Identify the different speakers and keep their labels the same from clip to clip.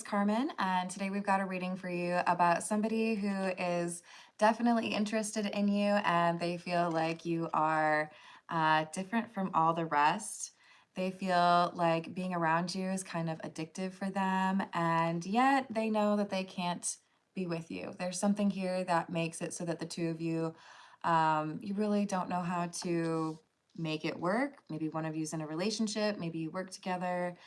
Speaker 1: Carmen, and today we've got a reading for you about somebody who is definitely interested in you and they feel like you are different from all the rest. They feel like being around you is kind of addictive for them, and yet they know that they can't be with you. There's something here that makes it so that the two of you, you really don't know how to make it work. Maybe one of you's in a relationship, maybe you work together.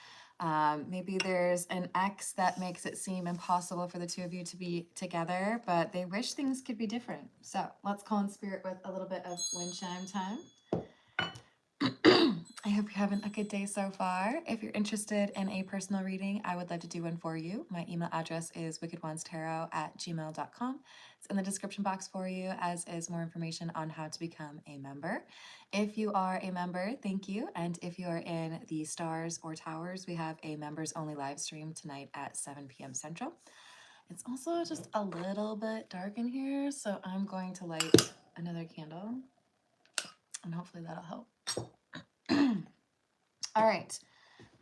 Speaker 1: Maybe there's an ex that makes it seem impossible for the two of you to be together, but they wish things could be different. So let's call in spirit with a little bit of wind chime time. I hope you're having a good day so far. If you're interested in a personal reading, I would love to do one for you. My email address is wickedonestarot@gmail.com. It's in the description box for you, as is more information on how to become a member. If you are a member, thank you. And if you are in the stars or towers, we have a members only live stream tonight at 7 p.m. Central. It's also just a little bit dark in here, so I'm going to light another candle and hopefully that'll help. All right,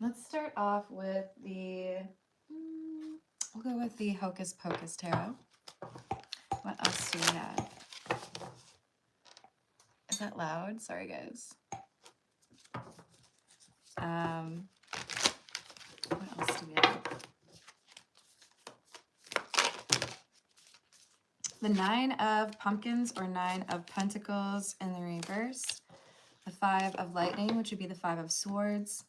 Speaker 1: let's start off with we'll go with the Hocus Pocus Tarot. What else do we have? Is that loud? Sorry, guys. What else do we have? The Nine of Pumpkins or Nine of Pentacles in the reverse. The Five of Lightning, which would be the Five of Swords,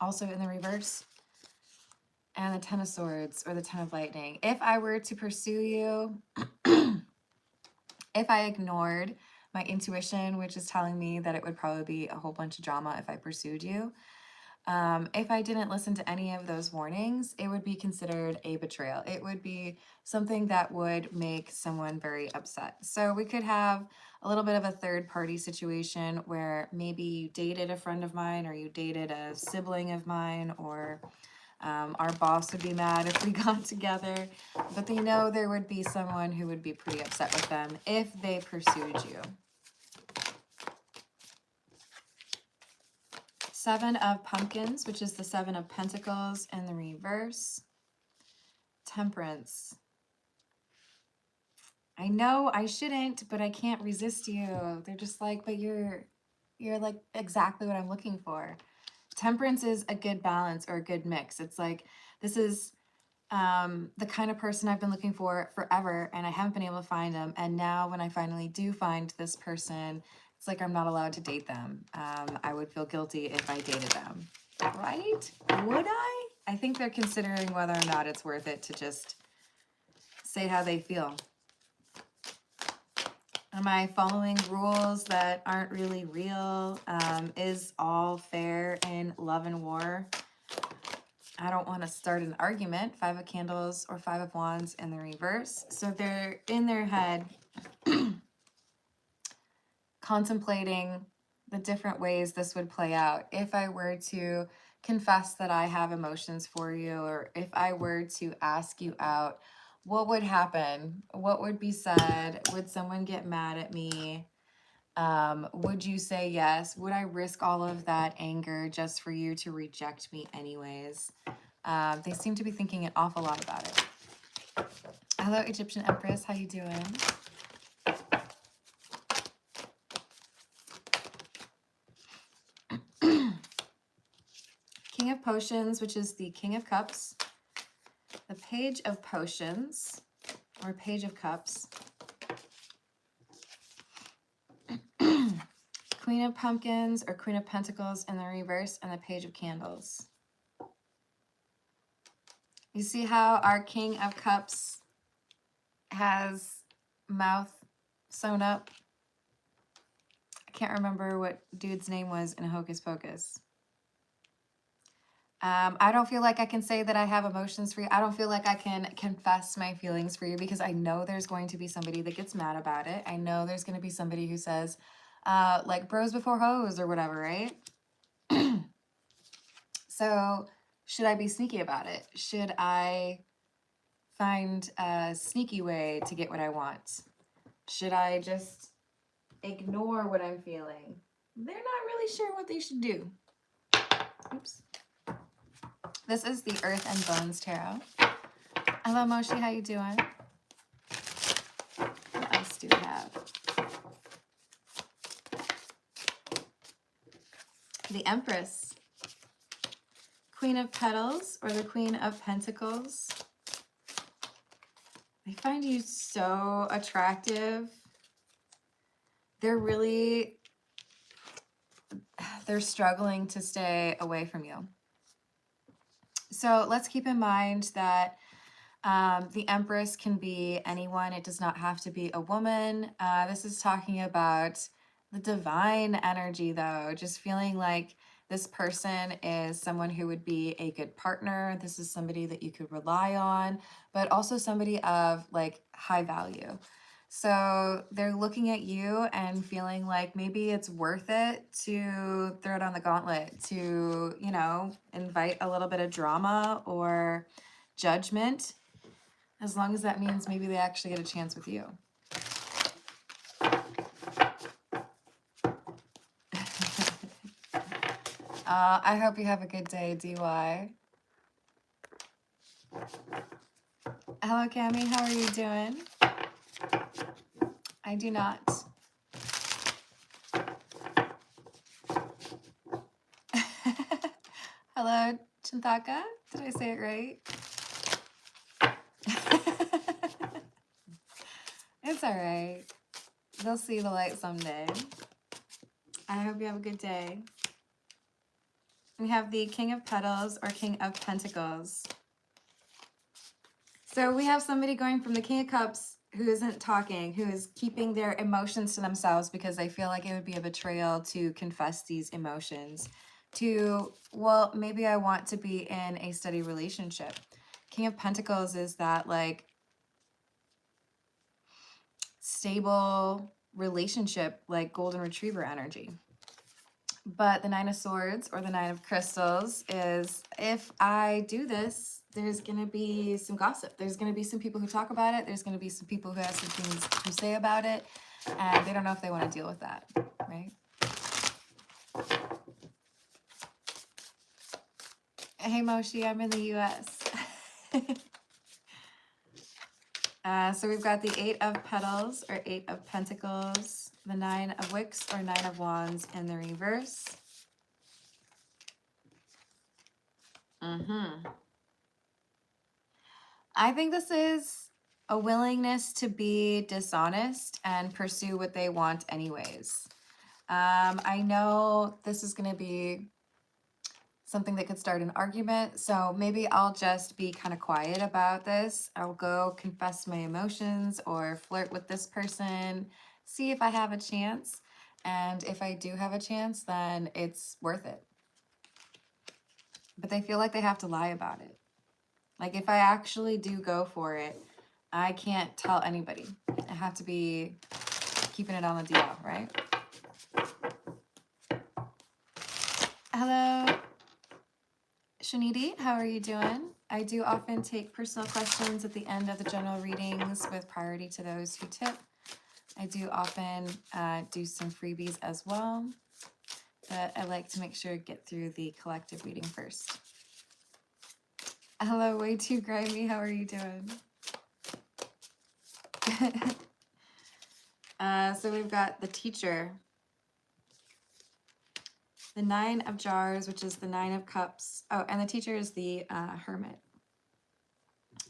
Speaker 1: also in the reverse. And the Ten of Swords or the Ten of Lightning. If I were to pursue you, if I ignored my intuition, which is telling me that it would probably be a whole bunch of drama if I pursued you, if I didn't listen to any of those warnings, it would be considered a betrayal. It would be something that would make someone very upset. So we could have a little bit of a third party situation where maybe you dated a friend of mine or you dated a sibling of mine, or our boss would be mad if we got together, but they know there would be someone who would be pretty upset with them if they pursued you. Seven of Pumpkins, which is the Seven of Pentacles in the reverse. Temperance. I know I shouldn't, but I can't resist you. They're just like, but you're like exactly what I'm looking for. Temperance is a good balance or a good mix. It's like, this is the kind of person I've been looking for forever, and I haven't been able to find them. And now when I finally do find this person, it's like I'm not allowed to date them. I would feel guilty if I dated them, right? Would I? I think they're considering whether or not it's worth it to just say how they feel. Am I following rules that aren't really real? Is all fair in love and war? I don't want to start an argument. Five of Candles or Five of Wands in the reverse. So they're in their head contemplating the different ways this would play out. If I were to confess that I have emotions for you, or if I were to ask you out, what would happen? What would be said? Would someone get mad at me? Would you say yes? Would I risk all of that anger just for you to reject me anyways? They seem to be thinking an awful lot about it. Hello, Egyptian Empress. How you doing? King of Potions, which is the King of Cups. The Page of Potions, or Page of Cups. Queen of Pumpkins, or Queen of Pentacles in the reverse, and the Page of Candles. You see how our King of Cups has mouth sewn up? I can't remember what dude's name was in Hocus Pocus. I don't feel like I can say that I have emotions for you. I don't feel like I can confess my feelings for you because I know there's going to be somebody that gets mad about it. I know there's going to be somebody who says, like, bros before hoes or whatever, right? So should I be sneaky about it? Should I find a sneaky way to get what I want? Should I just ignore what I'm feeling? They're not really sure what they should do. Oops. This is the Earth and Bones Tarot. Hello, Moshi. How you doing? What else do we have? The Empress. Queen of Petals or the Queen of Pentacles. I find you so attractive. They're struggling to stay away from you. So let's keep in mind that the Empress can be anyone. It does not have to be a woman. This is talking about the divine energy, though, just feeling like this person is someone who would be a good partner. This is somebody that you could rely on, but also somebody of like high value. So they're looking at you and feeling like maybe it's worth it to throw it on the gauntlet, to, you know, invite a little bit of drama or judgment, as long as that means maybe they actually get a chance with you. I hope you have a good day, DY. Hello, Cami. How are you doing? I do not. Hello, Chintaka. Did I say it right? It's all right. They'll see the light someday. I hope you have a good day. We have the King of Petals or King of Pentacles. So we have somebody going from the King of Cups who isn't talking, who is keeping their emotions to themselves because they feel like it would be a betrayal to confess these emotions, to, well, maybe I want to be in a steady relationship. King of Pentacles is that like stable relationship, like golden retriever energy. But the Nine of Swords or the Nine of Crystals is, if I do this, there's going to be some gossip. There's going to be some people who talk about it. There's going to be some people who have some things to say about it. And they don't know if they want to deal with that, right? Hey, Moshi, I'm in the U.S. So we've got the Eight of Petals or Eight of Pentacles, the Nine of Wicks or Nine of Wands in the reverse. I think this is a willingness to be dishonest and pursue what they want anyways. I know this is going to be something that could start an argument, so maybe I'll just be kind of quiet about this. I'll go confess my emotions or flirt with this person, see if I have a chance. And if I do have a chance, then it's worth it. But they feel like they have to lie about it. Like if I actually do go for it, I can't tell anybody. I have to be keeping it on the DL, right? Hello, Shanidi, how are you doing? I do often take personal questions at the end of the general readings with priority to those who tip. I do often do some freebies as well, but I like to make sure to get through the collective reading first. Hello, way too grimy. How are you doing? So we've got the Teacher, the Nine of Jars, which is the Nine of Cups. Oh, and the Teacher is the Hermit.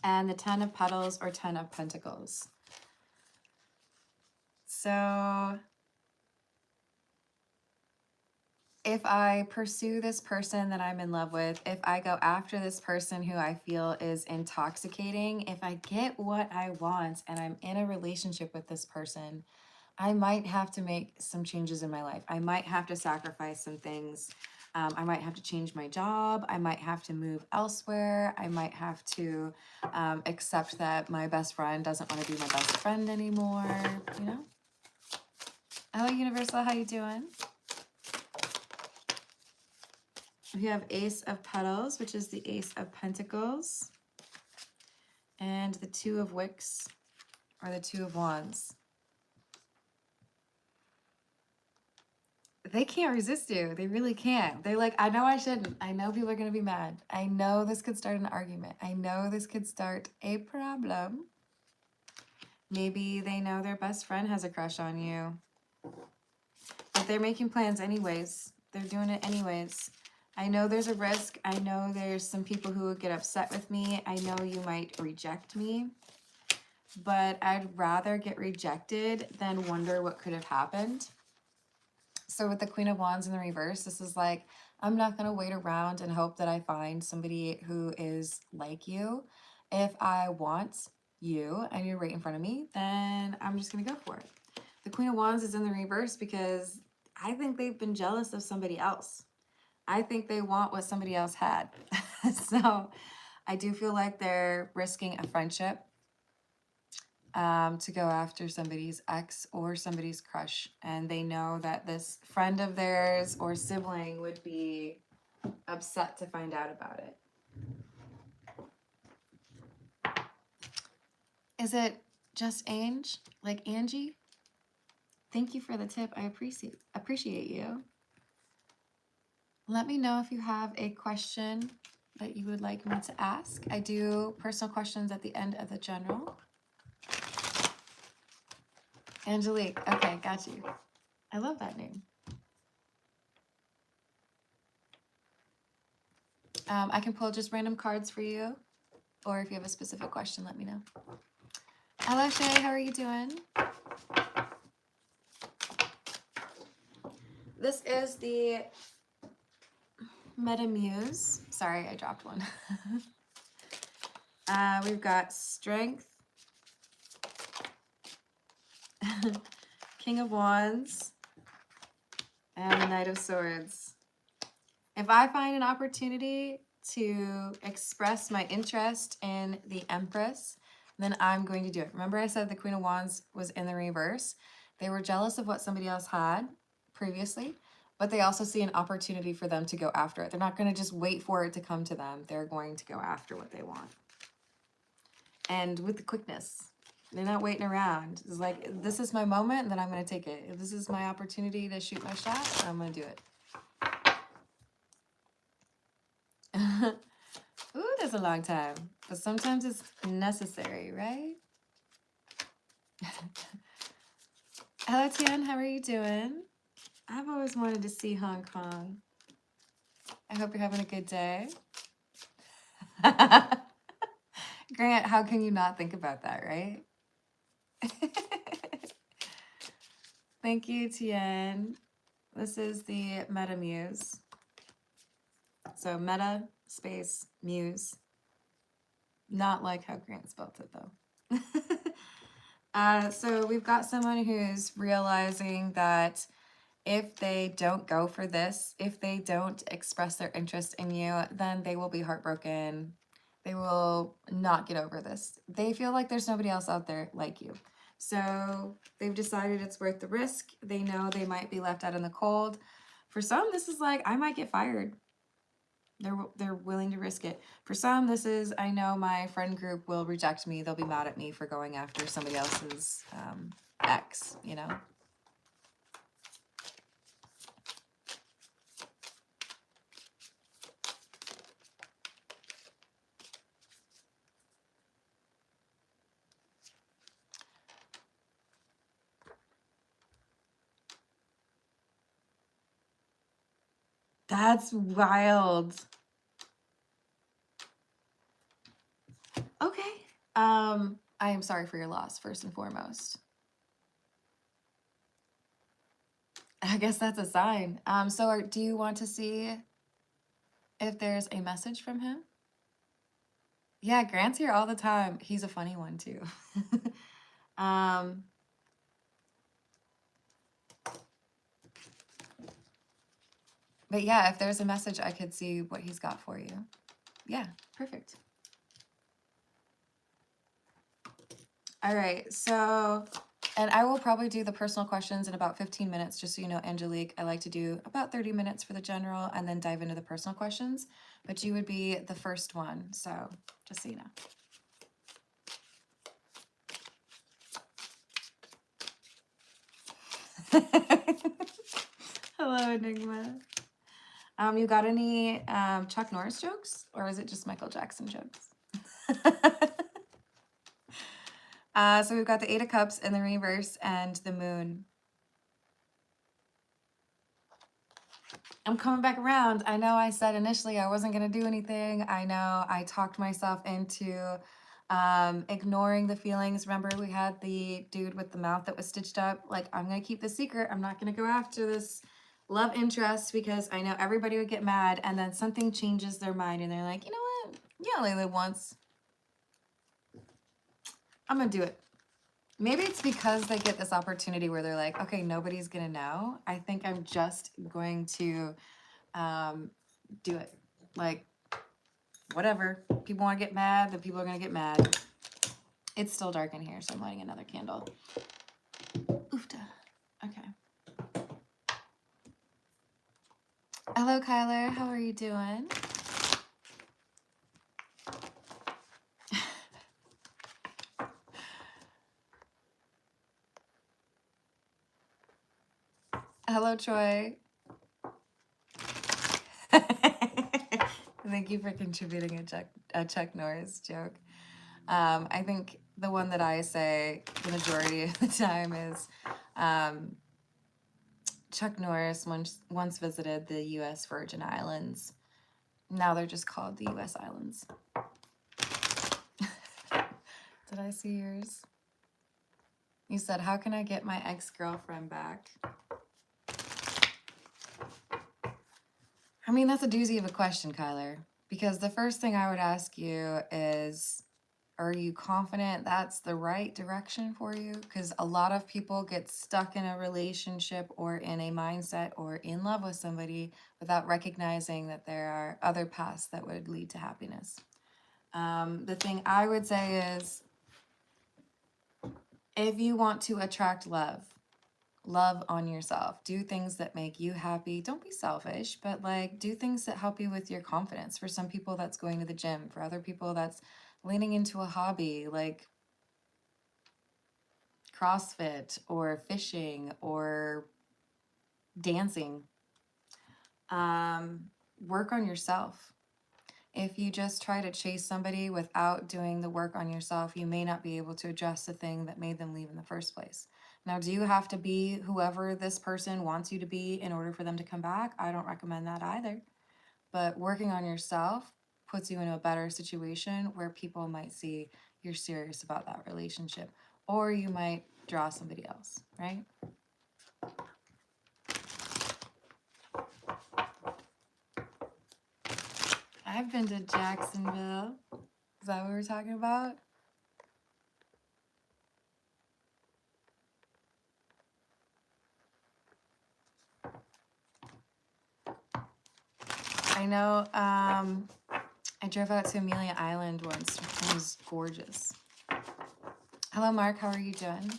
Speaker 1: And the Ten of Petals or Ten of Pentacles. So if I pursue this person that I'm in love with, if I go after this person who I feel is intoxicating, if I get what I want and I'm in a relationship with this person, I might have to make some changes in my life. I might have to sacrifice some things. I might have to change my job. I might have to move elsewhere. I might have to accept that my best friend doesn't want to be my best friend anymore, you know? Hello, Universal. How you doing? We have Ace of Petals, which is the Ace of Pentacles, and the Two of Wicks, or the Two of Wands. they can't resist you. They really can't. They're like, I know I shouldn't. I know people are going to be mad. I know this could start an argument. I know this could start a problem. Maybe they know their best friend has a crush on you. But they're making plans anyways. They're doing it anyways. I know there's a risk. I know there's some people who would get upset with me. I know you might reject me. But I'd rather get rejected than wonder what could have happened. So with the Queen of Wands in the reverse, this is like, I'm not going to wait around and hope that I find somebody who is like you. If I want you and you're right in front of me, then I'm just going to go for it. The Queen of Wands is in the reverse because I think they've been jealous of somebody else. I think they want what somebody else had. So I do feel like they're risking a friendship to go after somebody's ex or somebody's crush. And they know that this friend of theirs or sibling would be upset to find out about it. Is it just Ange? Like Angie? Thank you for the tip. I appreciate you. Let me know if you have a question that you would like me to ask. I do personal questions at the end of the general. Angelique. Okay, got you. I love that name. I can pull just random cards for you, or if you have a specific question, let me know. Hello, Shay. How are you doing? This is the Meta Muse. Sorry, I dropped one. We've got Strength, King of Wands, and Knight of Swords. If I find an opportunity to express my interest in the Empress, then I'm going to do it. Remember I said the Queen of Wands was in the reverse? They were jealous of what somebody else had previously, but they also see an opportunity for them to go after it. They're not going to just wait for it to come to them. They're going to go after what they want. And with the quickness. They're not waiting around. It's like, this is my moment, and then I'm going to take it. If this is my opportunity to shoot my shot, I'm going to do it. Ooh, that's a long time. But sometimes it's necessary, right? Hello, Tian. How are you doing? I've always wanted to see Hong Kong. I hope you're having a good day. Grant, how can you not think about that, right? Thank you, Tian. This is the Meta Muse. So Meta space Muse. Not like how Grant spelled it, though. So we've got someone who's realizing that if they don't go for this, if they don't express their interest in you, then they will be heartbroken. They will not get over this. They feel like there's nobody else out there like you. So they've decided it's worth the risk. They know they might be left out in the cold. For some, this is like, I might get fired. They're willing to risk it. For some, this is, I know my friend group will reject me. They'll be mad at me for going after somebody else's ex, you know? That's wild. Okay. I am sorry for your loss, first and foremost. I guess that's a sign. So do you want to see if there's a message from him? Yeah, Grant's here all the time. He's a funny one too. But yeah, if there's a message, I could see what he's got for you. Yeah, perfect. All right, so, and I will probably do the personal questions in about 15 minutes, just so you know, Angelique, I like to do about 30 minutes for the general and then dive into the personal questions, but you would be the first one, so just so you know. Hello, Enigma. You got any Chuck Norris jokes, or is it just Michael Jackson jokes? So we've got the Eight of Cups in the reverse and the Moon. I'm coming back around. I know I said initially I wasn't going to do anything. I know I talked myself into ignoring the feelings. Remember, we had the dude with the mouth that was stitched up. Like, I'm going to keep the secret. I'm not going to go after this love interest because I know everybody would get mad, and then something changes their mind and they're like, you know what? You only live once. I'm going to do it. Maybe it's because they get this opportunity where they're like, okay, nobody's going to know. I think I'm just going to do it. Like, whatever. People want to get mad, then people are going to get mad. It's still dark in here, so I'm lighting another candle. Oofta. Okay. Hello, Kyler. How are you doing? Hello, Troy. Thank you for contributing a Chuck Norris joke. I think the one that I say the majority of the time is Chuck Norris once visited the U.S. Virgin Islands. Now they're just called the U.S. Islands. Did I see yours? You said, how can I get my ex-girlfriend back? I mean, that's a doozy of a question, Kyler, because the first thing I would ask you is, are you confident that's the right direction for you? Because a lot of people get stuck in a relationship or in a mindset or in love with somebody without recognizing that there are other paths that would lead to happiness. The thing I would say is, if you want to attract love on yourself. Do things that make you happy. Don't be selfish, but like do things that help you with your confidence. For some people, that's going to the gym. For other people, that's leaning into a hobby like CrossFit or fishing or dancing. Work on yourself. If you just try to chase somebody without doing the work on yourself, you may not be able to address the thing that made them leave in the first place. Now, do you have to be whoever this person wants you to be in order for them to come back? I don't recommend that either. But working on yourself puts you in a better situation where people might see you're serious about that relationship, or you might draw somebody else, right? I've been to Jacksonville. Is that what we're talking about? I know I drove out to Amelia Island once. It was gorgeous. Hello, Mark. How are you doing?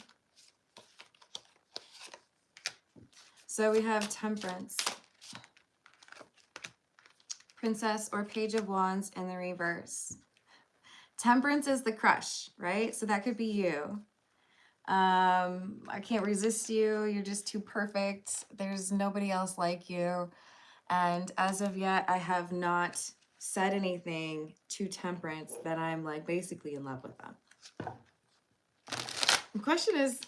Speaker 1: So we have Temperance, Princess or Page of Wands in the reverse. Temperance is the crush, right? So that could be you. I can't resist you. You're just too perfect. There's nobody else like you. And as of yet, I have not said anything to Temperance that I'm like basically in love with them. The question is,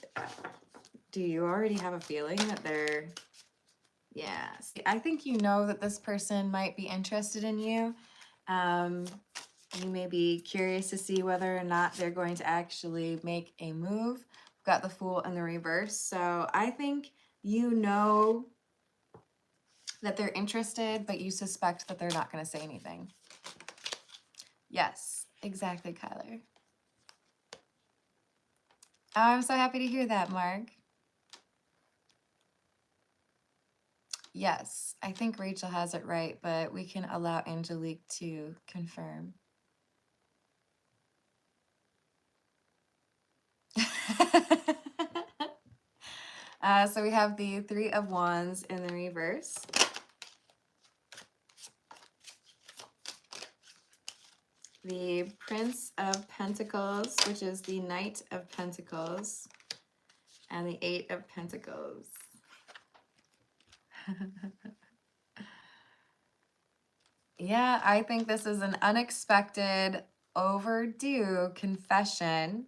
Speaker 1: do you already have a feeling that they're, yeah. See, I think you know that this person might be interested in you. You may be curious to see whether or not they're going to actually make a move. We've got the Fool in the reverse. So I think you know that they're interested, but you suspect that they're not going to say anything. Yes, exactly, Kyler. Oh, I'm so happy to hear that, Mark. Yes, I think Rachel has it right, but we can allow Angelique to confirm. So we have the Three of Wands in the reverse. The Prince of Pentacles, which is the Knight of Pentacles, and the Eight of Pentacles. Yeah, I think this is an unexpected, overdue confession.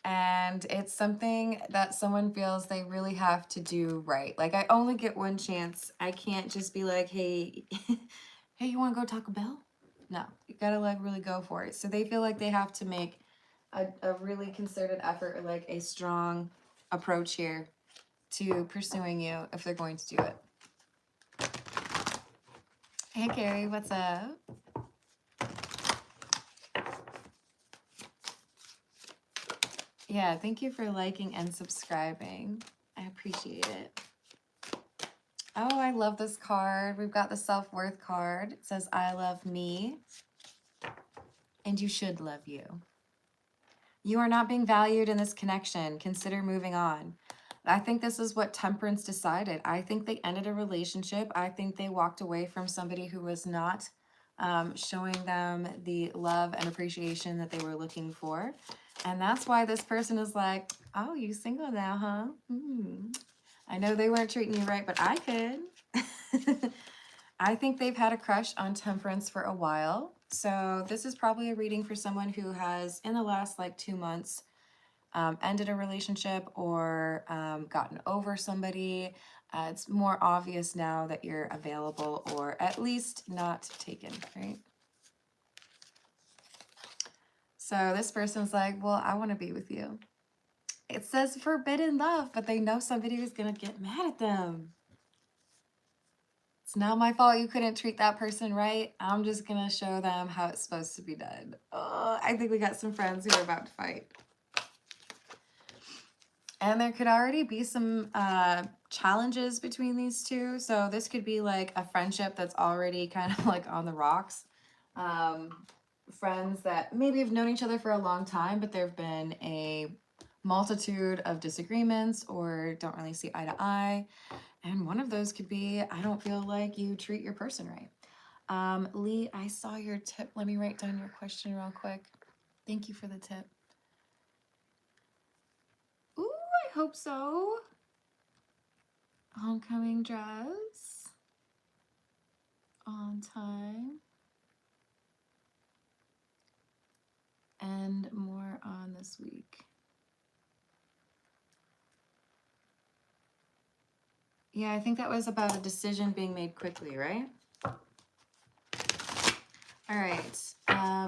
Speaker 1: And it's something that someone feels they really have to do right. Like, I only get one chance. I can't just be like, hey, hey, you want to go Taco Bell? No, you gotta like really go for it. So they feel like they have to make a really concerted effort or like a strong approach here to pursuing you if they're going to do it. Hey, Carrie, what's up? Yeah, thank you for liking and subscribing. I appreciate it. Oh, I love this card. We've got the self-worth card. It says, I love me, and you should love you. You are not being valued in this connection. Consider moving on. I think this is what Temperance decided. I think they ended a relationship. I think they walked away from somebody who was not showing them the love and appreciation that they were looking for. And that's why this person is like, oh, you single now, huh? I know they weren't treating you right, but I could. I think they've had a crush on Temperance for a while. So this is probably a reading for someone who has, in the last like 2 months, ended a relationship or gotten over somebody. It's more obvious now that you're available or at least not taken, right? So this person's like, well, I want to be with you. It says forbidden love, but they know somebody who's going to get mad at them. It's not my fault you couldn't treat that person right. I'm just going to show them how it's supposed to be done. Oh, I think we got some friends who are about to fight. And there could already be some challenges between these two. So this could be like a friendship that's already kind of like on the rocks. Friends that maybe have known each other for a long time, but there have been a multitude of disagreements or don't really see eye to eye. And one of those could be, I don't feel like you treat your person right. Lee, I saw your tip. Let me write down your question real quick. Thank you for the tip. Ooh, I hope so. Homecoming dress. On time. And more on this week. Yeah, I think that was about a decision being made quickly, right? All right.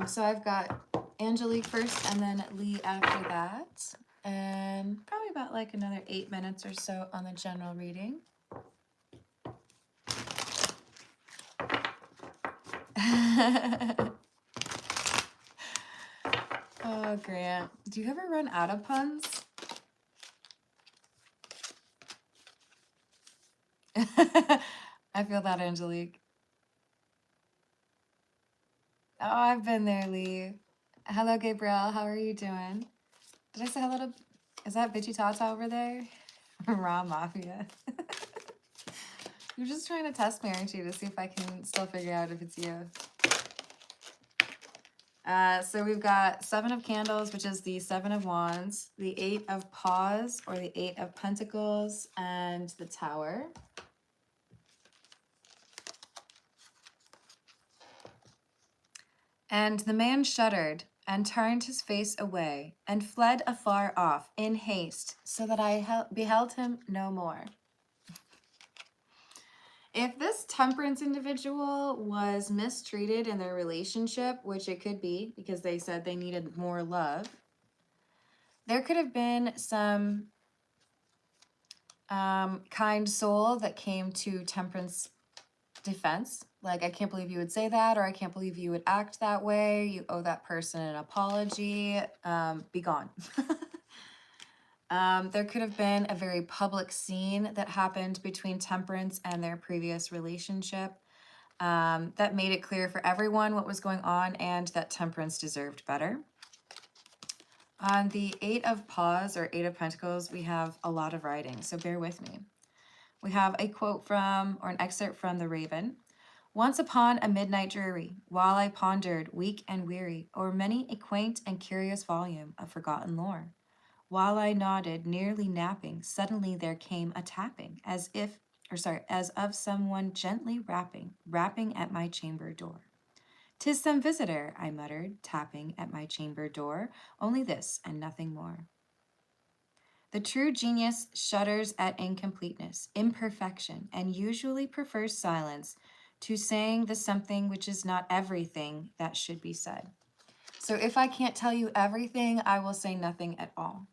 Speaker 1: So I've got Angelique first and then Lee after that. And probably about like another 8 minutes or so on the general reading. Oh, Grant. Do you ever run out of puns? I feel that, Angelique. Oh, I've been there, Lee. Hello, Gabrielle. How are you doing? Did I say hello to... Is that Bitchy Tata over there? Raw Mafia. You're just trying to test me, aren't you, to see if I can still figure out if it's you. So we've got 7 of Candles, which is the 7 of Wands, the 8 of Paws, or the 8 of Pentacles, and the Tower. And the man shuddered and turned his face away and fled afar off in haste, so that I beheld him no more. If this Temperance individual was mistreated in their relationship, which it could be because they said they needed more love, there could have been some kind soul that came to Temperance defense. Like, I can't believe you would say that, or I can't believe you would act that way. You owe that person an apology. Be gone. There could have been a very public scene that happened between Temperance and their previous relationship that made it clear for everyone what was going on and that Temperance deserved better. On the 8 of Paws, or 8 of Pentacles, we have a lot of writing, so bear with me. We have a quote from, or an excerpt from The Raven. Once upon a midnight dreary, while I pondered, weak and weary, o'er many a quaint and curious volume of forgotten lore, while I nodded, nearly napping, suddenly there came a tapping, as if as of someone gently rapping at my chamber door. "'Tis some visitor," I muttered, tapping at my chamber door, "only this and nothing more." The true genius shudders at incompleteness, imperfection, and usually prefers silence to saying the something which is not everything that should be said. So if I can't tell you everything, I will say nothing at all.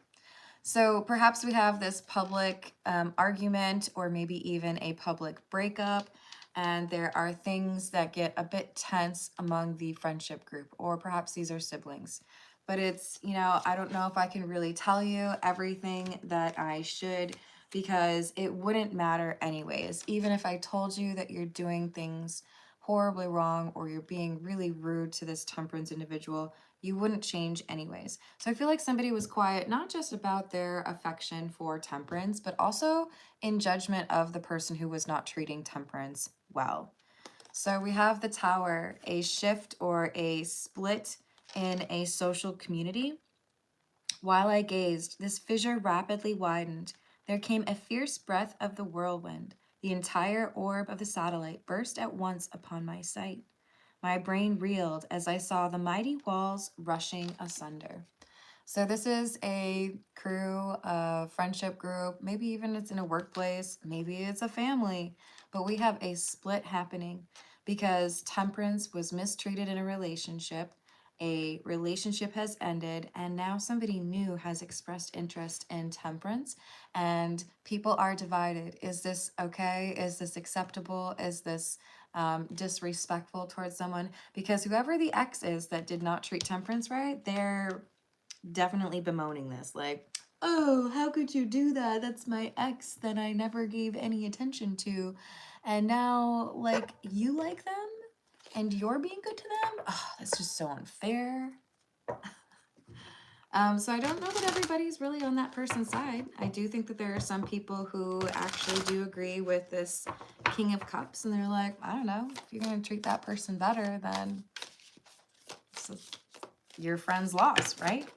Speaker 1: So perhaps we have this public argument, or maybe even a public breakup, and there are things that get a bit tense among the friendship group, or perhaps these are siblings. But it's, I don't know if I can really tell you everything that I should, because it wouldn't matter anyways. Even if I told you that you're doing things horribly wrong or you're being really rude to this temperance individual, you wouldn't change anyways. So I feel like somebody was quiet, not just about their affection for temperance, but also in judgment of the person who was not treating temperance well. So we have the Tower, a shift or a split in a social community. While I gazed, this fissure rapidly widened. There came a fierce breath of the whirlwind. The entire orb of the satellite burst at once upon my sight. My brain reeled as I saw the mighty walls rushing asunder. So this is a crew, a friendship group, maybe even it's in a workplace, maybe it's a family, but we have a split happening because temperance was mistreated in a relationship has ended, and now somebody new has expressed interest in temperance, and people are divided. Is this okay? Is this acceptable? Is this disrespectful towards someone? Because whoever the ex is that did not treat temperance right, they're definitely bemoaning this. Like, oh, how could you do that? That's my ex that I never gave any attention to. And now, like, you like them and you're being good to them? Oh, that's just so unfair. So I don't know that everybody's really on that person's side. I do think that there are some people who actually do agree with this King of Cups, and they're like, I don't know, if you're going to treat that person better, then it's your friend's loss, right?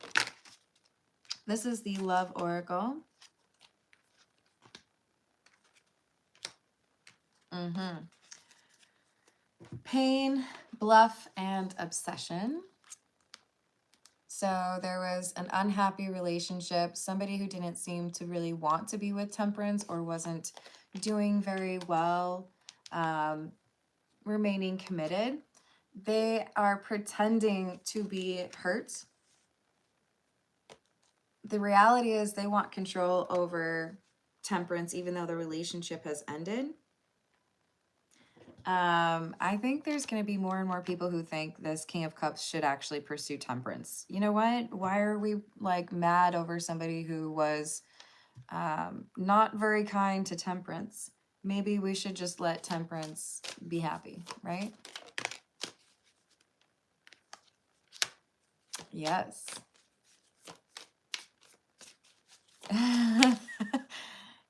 Speaker 1: This is the Love Oracle. Pain, bluff, and obsession. So there was an unhappy relationship, somebody who didn't seem to really want to be with temperance or wasn't doing very well, remaining committed. They are pretending to be hurt. The reality is they want control over temperance even though the relationship has ended. I think there's going to be more and more people who think this King of Cups should actually pursue temperance. You know what? Why are we like mad over somebody who was not very kind to temperance? Maybe we should just let temperance be happy, right? Yes.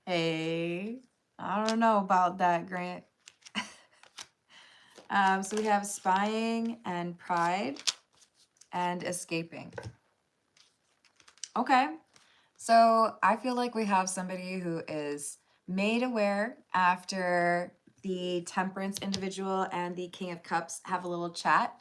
Speaker 1: Hey, I don't know about that, Grant. So we have spying and pride and escaping. Okay, so I feel like we have somebody who is made aware after the temperance individual and the King of Cups have a little chat.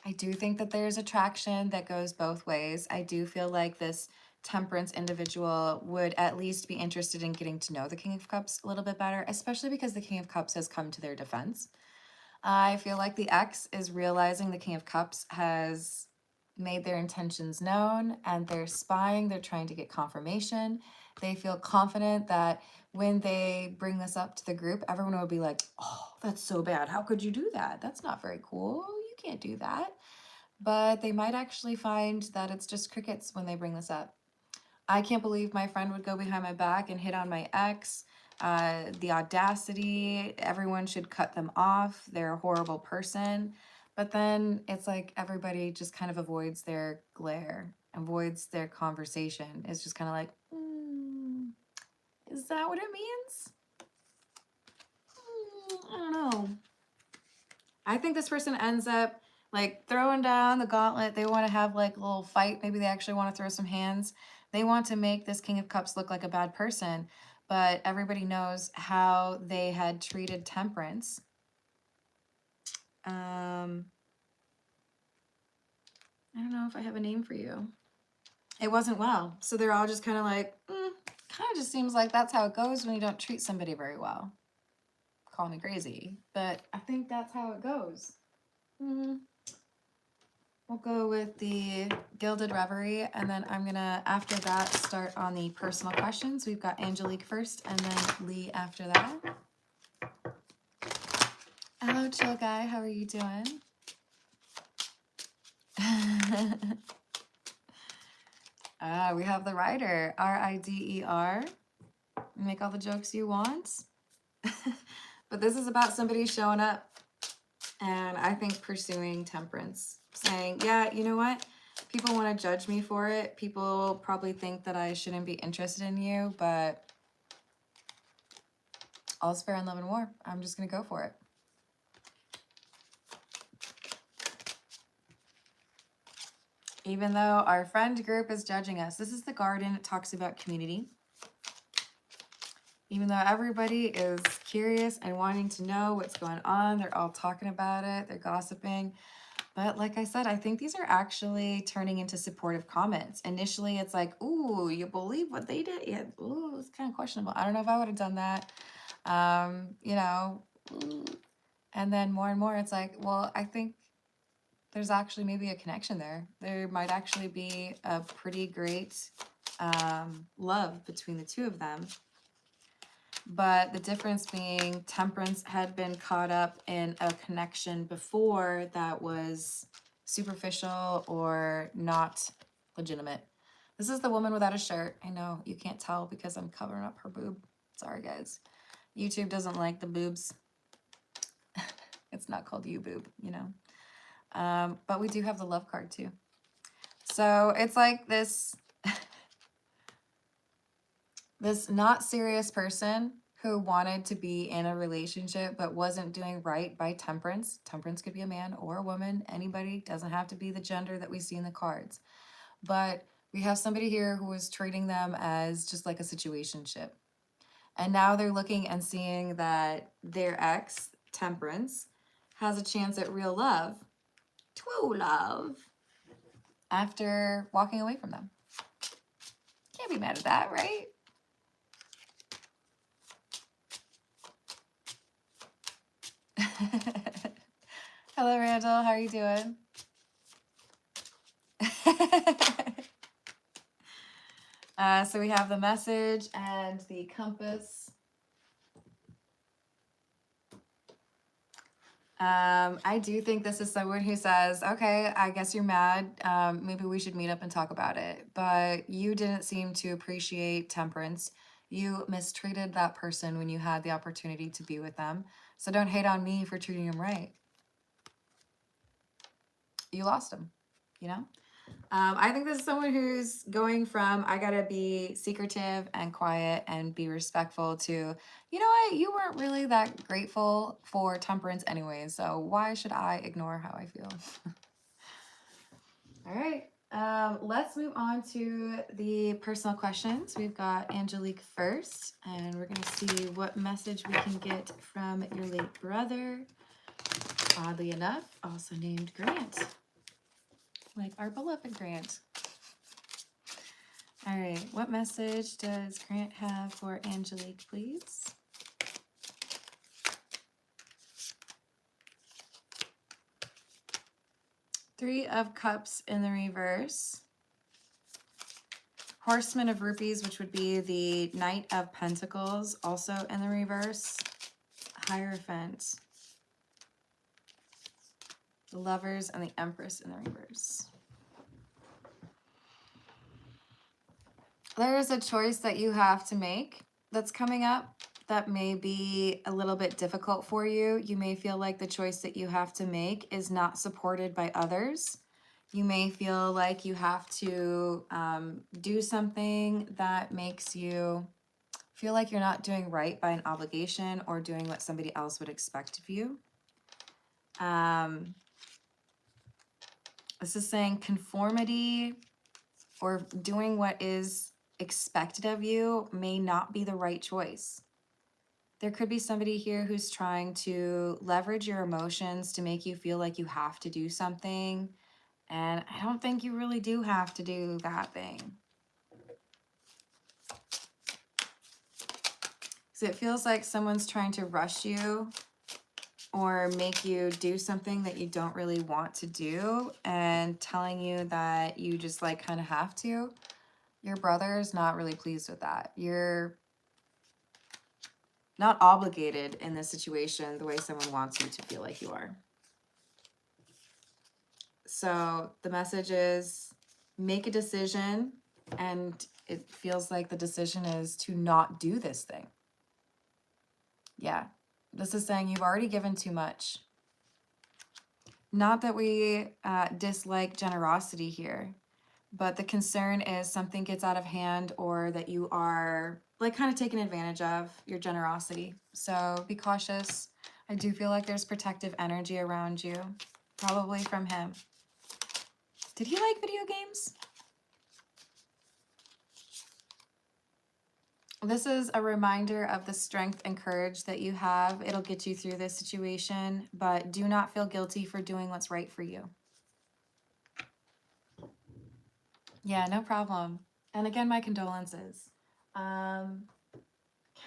Speaker 1: I do think that there's attraction that goes both ways. I do feel like this temperance individual would at least be interested in getting to know the King of Cups a little bit better, especially because the King of Cups has come to their defense. I feel like the ex is realizing the King of Cups has made their intentions known and they're spying, they're trying to get confirmation. They feel confident that when they bring this up to the group, everyone will be like, oh, that's so bad. How could you do that? That's not very cool. You can't do that. But they might actually find that it's just crickets when they bring this up. I can't believe my friend would go behind my back and hit on my ex. The audacity, everyone should cut them off. They're a horrible person. But then it's like everybody just kind of avoids their glare, avoids their conversation. It's just kind of like, is that what it means? I don't know. I think this person ends up like throwing down the gauntlet. They want to have like a little fight. Maybe they actually want to throw some hands. They want to make this King of Cups look like a bad person. but everybody knows how they had treated temperance. I don't know if I have a name for you. It wasn't well. So they're all just kind of like, kind of just seems like that's how it goes when you don't treat somebody very well. Call me crazy, but I think that's how it goes. We'll go with the Gilded Reverie, and then I'm gonna, after that, start on the personal questions. We've got Angelique first, and then Lee after that. Hello, chill guy. How are you doing? We have the Rider, R-I-D-E-R. Make all the jokes you want. But this is about somebody showing up and I think pursuing temperance. Saying, yeah, you know what? People want to judge me for it. People probably think that I shouldn't be interested in you, but all's fair in love and war. I'm just going to go for it. Even though our friend group is judging us. This is the Garden. It talks about community. Even though everybody is curious and wanting to know what's going on, they're all talking about it, they're gossiping. But like I said, I think these are actually turning into supportive comments. Initially, it's like, ooh, you believe what they did? Yeah, ooh, it's kind of questionable. I don't know if I would have done that. You know, ooh. And then more and more, it's like, well, I think there's actually maybe a connection there. There might actually be a pretty great love between the two of them. But the difference being temperance had been caught up in a connection before that was superficial or not legitimate. This is the woman without a shirt. I know you can't tell because I'm covering up her boob. Sorry, guys. YouTube doesn't like the boobs. It's not called you-boob, you know. But we do have the love card too. So it's like this... this not serious person who wanted to be in a relationship but wasn't doing right by temperance. Temperance could be a man or a woman. Anybody, doesn't have to be the gender that we see in the cards. But we have somebody here who was treating them as just like a situationship. And now they're looking and seeing that their ex, Temperance, has a chance at real love, true love, after walking away from them. Can't be mad at that, right? Hello, Randall. How are you doing? So we have the Message and the Compass. I do think this is someone who says, okay, I guess you're mad. Maybe we should meet up and talk about it. But you didn't seem to appreciate temperance. You mistreated that person when you had the opportunity to be with them. So don't hate on me for treating him right. You lost him, you know? I think this is someone who's going from, I gotta be secretive and quiet and be respectful to, you know what, you weren't really that grateful for temperance anyway, so why should I ignore how I feel? All right, let's move on to the personal questions. We've got Angelique first, and we're gonna see what message we can get from your late brother, oddly enough, also named Grant. Like our beloved Grant. All right, what message does Grant have for Angelique, please? Three of Cups in the reverse. Horseman of Rupees, which would be the Knight of Pentacles, also in the reverse. Hierophant. The Lovers and the Empress in the reverse. There is a choice that you have to make that's coming up that may be a little bit difficult for you. You may feel like the choice that you have to make is not supported by others. You may feel like you have to do something that makes you feel like you're not doing right by an obligation or doing what somebody else would expect of you. This is saying conformity or doing what is expected of you may not be the right choice. There could be somebody here who's trying to leverage your emotions to make you feel like you have to do something. And I don't think you really do have to do that thing. So it feels like someone's trying to rush you or make you do something that you don't really want to do and telling you that you just like kind of have to. Your brother is not really pleased with that. You're not obligated in this situation the way someone wants you to feel like you are. So the message is make a decision, and it feels like the decision is to not do this thing. Yeah, this is saying you've already given too much. Not that we dislike generosity here, but the concern is something gets out of hand or that you are like kind of taken advantage of your generosity. So be cautious. I do feel like there's protective energy around you, probably from him. Did he like video games? This is a reminder of the strength and courage that you have. It'll get you through this situation, but do not feel guilty for doing what's right for you. Yeah, no problem. And again, my condolences. Kind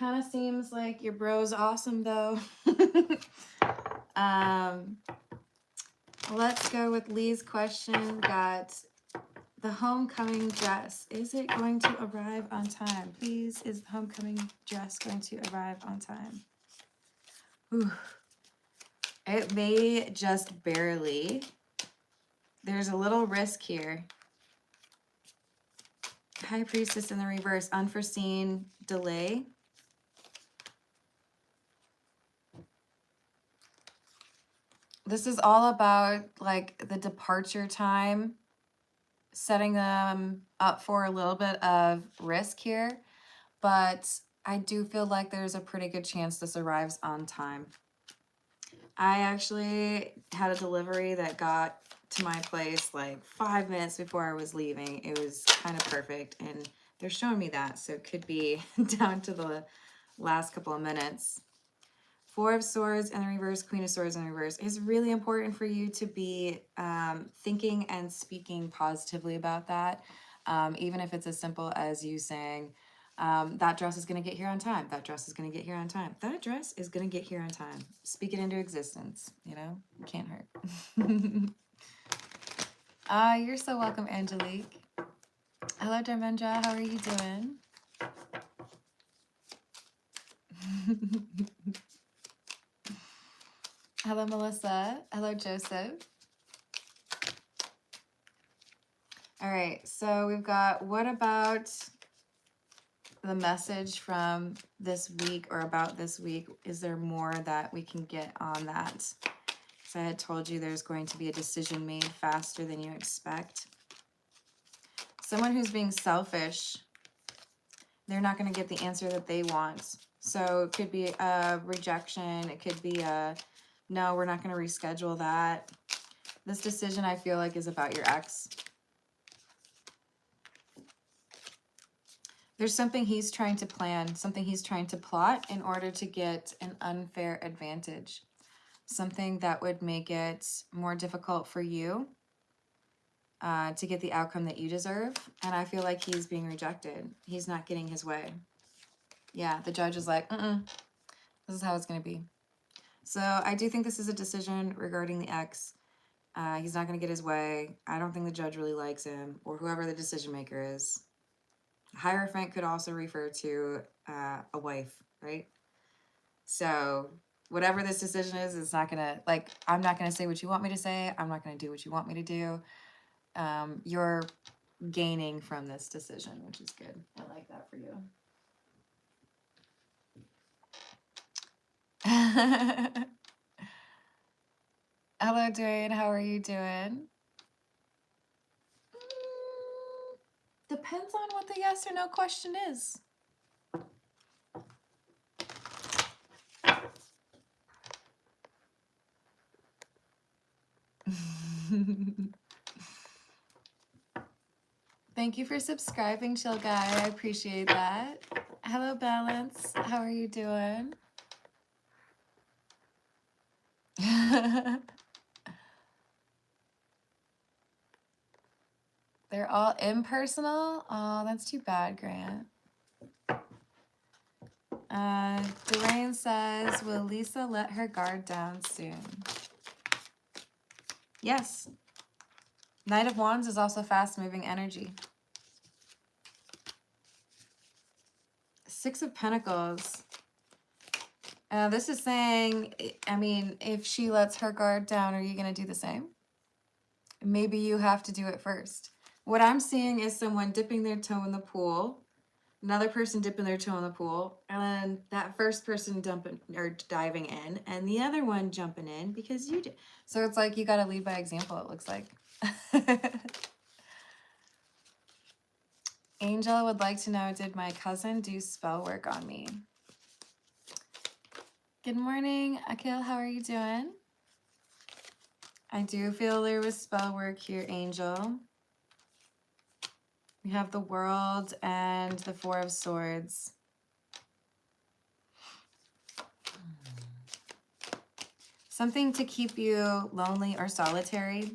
Speaker 1: of seems like your bro's awesome though. Let's go with Lee's question. Got the homecoming dress. Is it going to arrive on time? Please, is the homecoming dress going to arrive on time? Ooh. It may just barely. There's a little risk here. High Priestess in the reverse, unforeseen delay. This is all about like the departure time, setting them up for a little bit of risk here, but I do feel like there's a pretty good chance this arrives on time. I actually had a delivery that got to my place like 5 minutes before I was leaving. It was kind of perfect, and they're showing me that, so it could be down to the last couple of minutes. Four of Swords in the reverse, Queen of Swords in the reverse. It's really important for you to be thinking and speaking positively about that, even if it's as simple as you saying, that dress is going to get here on time. That dress is going to get here on time. That dress is going to get here on time. Speak it into existence, you know? It can't hurt. You're so welcome, Angelique. Hello, Darmendra. How are you doing? Hello, Melissa. Hello, Joseph. All right, so we've got, what about the message from this week or about this week? Is there more that we can get on that? So I had told you there's going to be a decision made faster than you expect. Someone who's being selfish, they're not going to get the answer that they want. So it could be a rejection. It could be a, no, we're not going to reschedule that. This decision, I feel like, is about your ex. There's something he's trying to plan, something he's trying to plot in order to get an unfair advantage. Something that would make it more difficult for you to get the outcome that you deserve. And I feel like he's being rejected. He's not getting his way. Yeah, the judge is like, this is how it's going to be. So I do think this is a decision regarding the ex. He's not going to get his way. I don't think the judge really likes him, or whoever the decision maker is. Hierophant could also refer to a wife, right? So whatever this decision is, it's not going to, like, I'm not going to say what you want me to say. I'm not going to do what you want me to do. You're gaining from this decision, which is good. I like that for you. Hello, Dwayne. How are you doing? Depends on what the yes or no question is. Thank you for subscribing, chill guy. I appreciate that. Hello, Balance. How are you doing? They're all impersonal? Oh, that's too bad, Grant. Dwayne says, will Lisa let her guard down soon? Yes. Knight of Wands is also fast-moving energy. Six of Pentacles. This is saying, I mean, if she lets her guard down, are you going to do the same? Maybe you have to do it first. What I'm seeing is someone dipping their toe in the pool, another person dipping their toe in the pool, and then that first person dumping or diving in, and the other one jumping in because you did. So it's like you got to lead by example, it looks like. Angel would like to know, did my cousin do spell work on me? Good morning, Akil. How are you doing? I do feel there was spell work here, Angel. We have the World and the Four of Swords. Something to keep you lonely or solitary.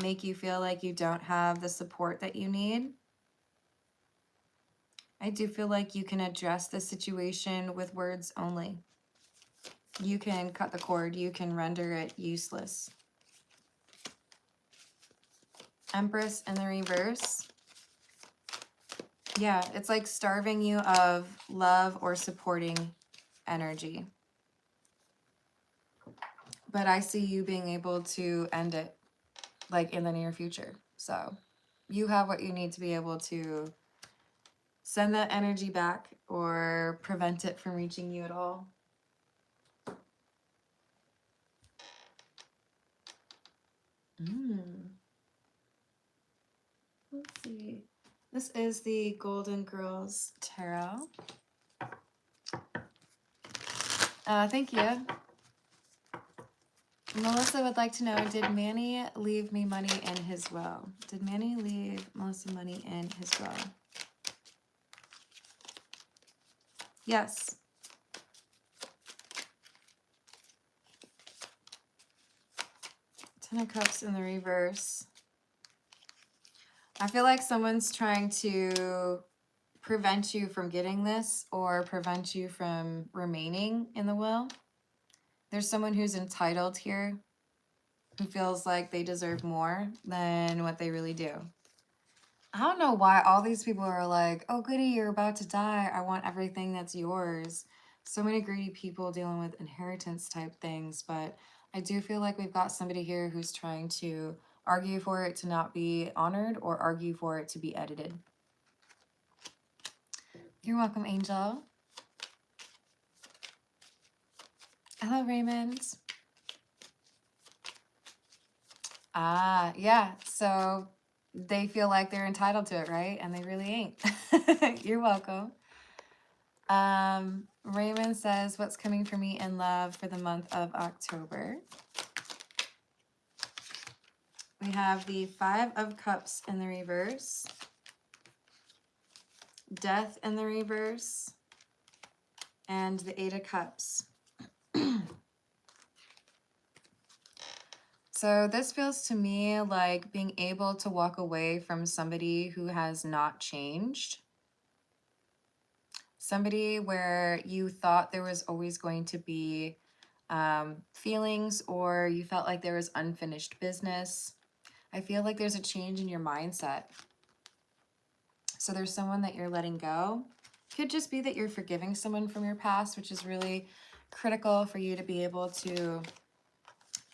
Speaker 1: Make you feel like you don't have the support that you need. I do feel like you can address the situation with words only. You can cut the cord. You can render it useless. Empress in the reverse. Yeah, it's like starving you of love or supporting energy. But I see you being able to end it, like in the near future. So you have what you need to be able to send that energy back or prevent it from reaching you at all. Let's see. This is the Golden Girls Tarot. Thank you. Melissa would like to know, did Manny leave me money in his will? Did Manny leave Melissa money in his will? Yes. Ten of Cups in the reverse. I feel like someone's trying to prevent you from getting this or prevent you from remaining in the will. There's someone who's entitled here who feels like they deserve more than what they really do. I don't know why all these people are like, oh, goody, you're about to die. I want everything that's yours. So many greedy people dealing with inheritance type things. But I do feel like we've got somebody here who's trying to argue for it to not be honored or argue for it to be edited. You're welcome, Angel. Hello, Raymond. Yeah. So they feel like they're entitled to it, right? And they really ain't. You're welcome. Raymond says, what's coming for me in love for the month of October? We have the Five of Cups in the reverse, Death in the reverse, and the Eight of Cups. So this feels to me like being able to walk away from somebody who has not changed. Somebody where you thought there was always going to be feelings, or you felt like there was unfinished business. I feel like there's a change in your mindset. So there's someone that you're letting go. Could just be that you're forgiving someone from your past, which is really critical for you to be able to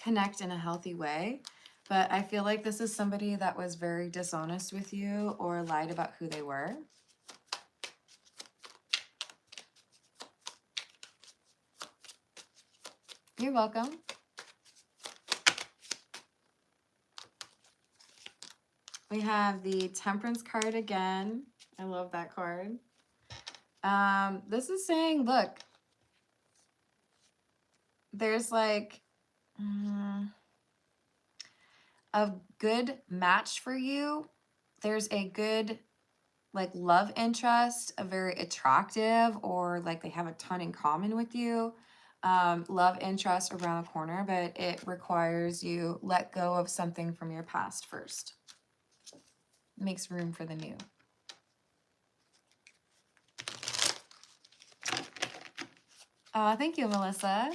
Speaker 1: connect in a healthy way. But I feel like this is somebody that was very dishonest with you or lied about who they were. You're welcome. We have the Temperance card again. I love that card. This is saying, look, there's like a good match for you there's a good like love interest, a very attractive, or like they have a ton in common with you. Love interest around the corner, but it requires you let go of something from your past first. Makes room for the new. Thank you, Melissa.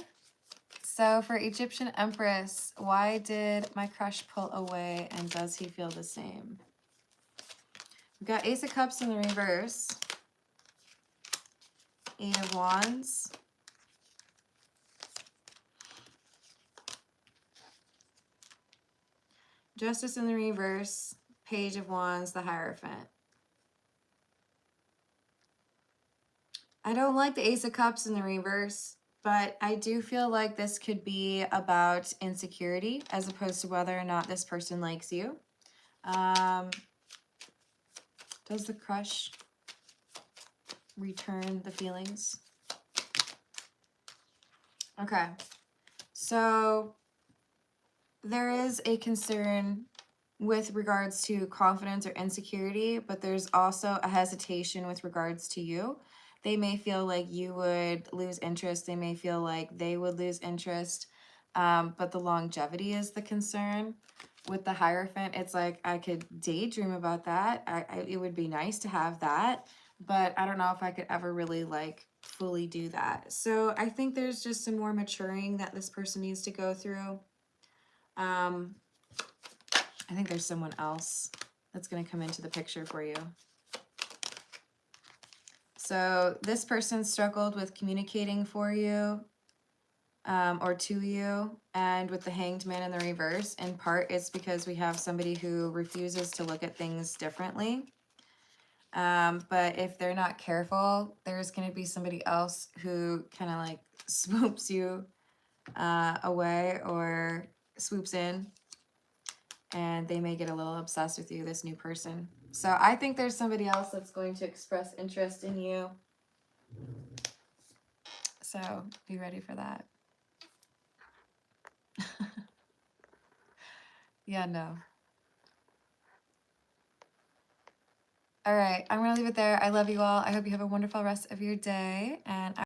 Speaker 1: So for Egyptian Empress, why did my crush pull away, and does he feel the same? We've got Ace of Cups in the reverse, Eight of Wands, Justice in the reverse, Page of Wands, the Hierophant. I don't like the Ace of Cups in the reverse, but I do feel like this could be about insecurity as opposed to whether or not this person likes you. Does the crush return the feelings? Okay, so there is a concern with regards to confidence or insecurity, but there's also a hesitation with regards to you. They may feel like you would lose interest. They may feel like they would lose interest, but the longevity is the concern. With the Hierophant, it's like I could daydream about that. It would be nice to have that, but I don't know if I could ever really like fully do that. So I think there's just some more maturing that this person needs to go through. I think there's someone else that's going to come into the picture for you. So this person struggled with communicating for you or to you, and with the Hanged Man in the reverse, in part it's because we have somebody who refuses to look at things differently. But if they're not careful, there's going to be somebody else who kind of like swoops you away or swoops in, and they may get a little obsessed with you, this new person. So I think there's somebody else that's going to express interest in you. So be ready for that. Yeah, no. All right, I'm going to leave it there. I love you all. I hope you have a wonderful rest of your day, and